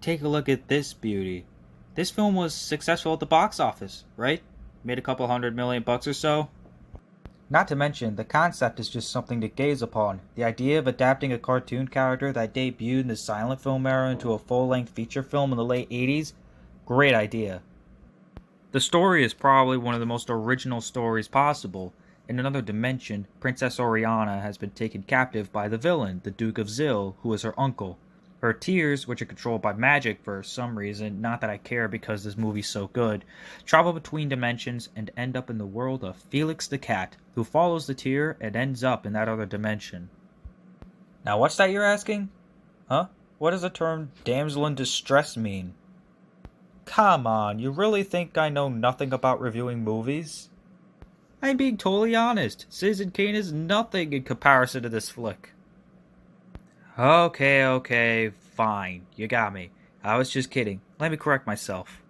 take a look at this beauty. This film was successful at the box office, right? Made a couple $100 million or so. Not to mention, the concept is just something to gaze upon. The idea of adapting a cartoon character that debuted in the silent film era into a full-length feature film in the late 80s? Great idea. The story is probably one of the most original stories possible. In another dimension, Princess Oriana has been taken captive by the villain, the Duke of Zil, who is her uncle. Her tears, which are controlled by magic for some reason, not that I care because this movie's so good, travel between dimensions and end up in the world of Felix the cat, who follows the tear and ends up in that other dimension. Now what's that you're asking? Huh? What does the term damsel in distress mean? Come on, you really think I know nothing about reviewing movies? I'm being totally honest. Citizen Kane is nothing in comparison to this flick. Okay, fine. You got me. I was just kidding. Let me correct myself.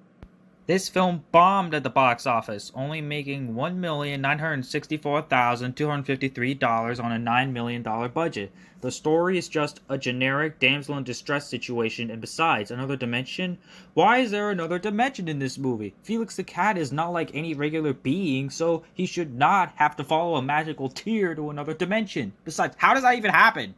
This film bombed at the box office, only making $1,964,253 on a $9 million budget. The story is just a generic damsel in distress situation, and besides, another dimension? Why is there another dimension in this movie? Felix the cat is not like any regular being, so he should not have to follow a magical tear to another dimension. Besides, how does that even happen?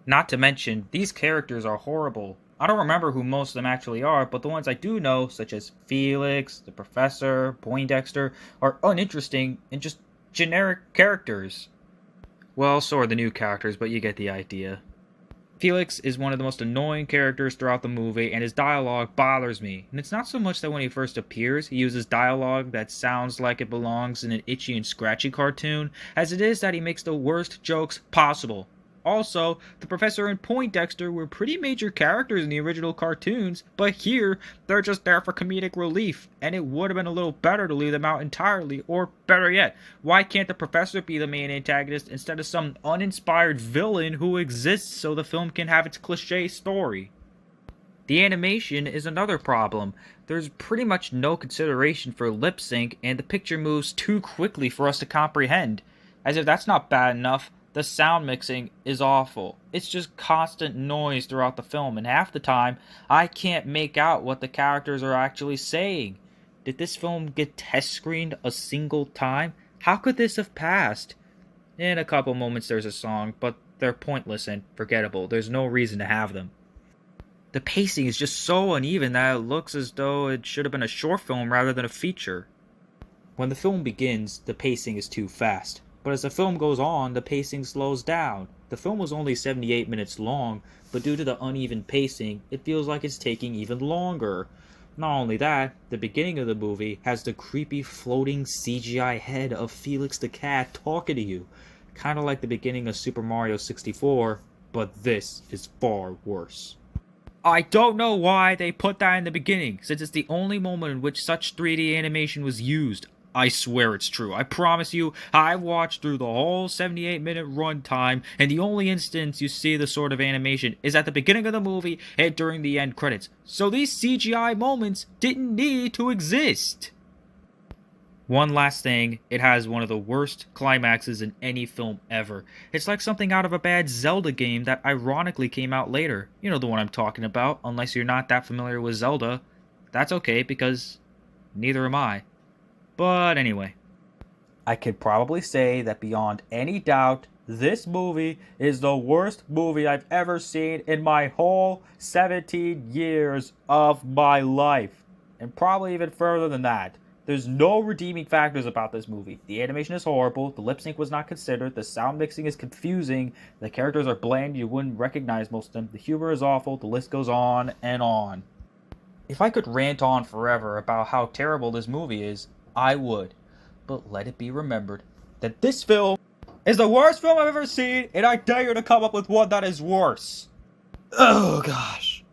Not to mention, these characters are horrible. I don't remember who most of them actually are, but the ones I do know, such as Felix, the Professor, Poindexter, are uninteresting and just generic characters. Well, so are the new characters, but you get the idea. Felix is one of the most annoying characters throughout the movie, and his dialogue bothers me. And it's not so much that when he first appears, he uses dialogue that sounds like it belongs in an itchy and scratchy cartoon, as it is that he makes the worst jokes possible. Also, the Professor and Poindexter were pretty major characters in the original cartoons, but here, they're just there for comedic relief, and it would have been a little better to leave them out entirely, or better yet, why can't the Professor be the main antagonist instead of some uninspired villain who exists so the film can have its cliché story? The animation is another problem. There's pretty much no consideration for lip sync, and the picture moves too quickly for us to comprehend. As if that's not bad enough, the sound mixing is awful. It's just constant noise throughout the film, and half the time, I can't make out what the characters are actually saying. Did this film get test screened a single time? How could this have passed? In a couple moments there's a song, but they're pointless and forgettable. There's no reason to have them. The pacing is just so uneven that it looks as though it should have been a short film rather than a feature. When the film begins, the pacing is too fast. But as the film goes on, the pacing slows down. The film was only 78 minutes long, but due to the uneven pacing, it feels like it's taking even longer. Not only that, the beginning of the movie has the creepy floating CGI head of Felix the cat talking to you. Kinda like the beginning of Super Mario 64, but this is far worse. I don't know why they put that in the beginning, since it's the only moment in which such 3D animation was used. I swear it's true. I promise you, I've watched through the whole 78-minute runtime, and the only instance you see the sort of animation is at the beginning of the movie and during the end credits. So these CGI moments didn't need to exist. One last thing, it has one of the worst climaxes in any film ever. It's like something out of a bad Zelda game that ironically came out later. You know the one I'm talking about, unless you're not that familiar with Zelda. That's okay, because neither am I. But anyway, I could probably say that beyond any doubt, this movie is the worst movie I've ever seen in my whole 17 years of my life. And probably even further than that. There's no redeeming factors about this movie. The animation is horrible, the lip sync was not considered, the sound mixing is confusing, the characters are bland, you wouldn't recognize most of them, the humor is awful, the list goes on and on. If I could rant on forever about how terrible this movie is, I would, but let it be remembered that this film is the worst film I've ever seen, and I dare you to come up with one that is worse. Oh gosh.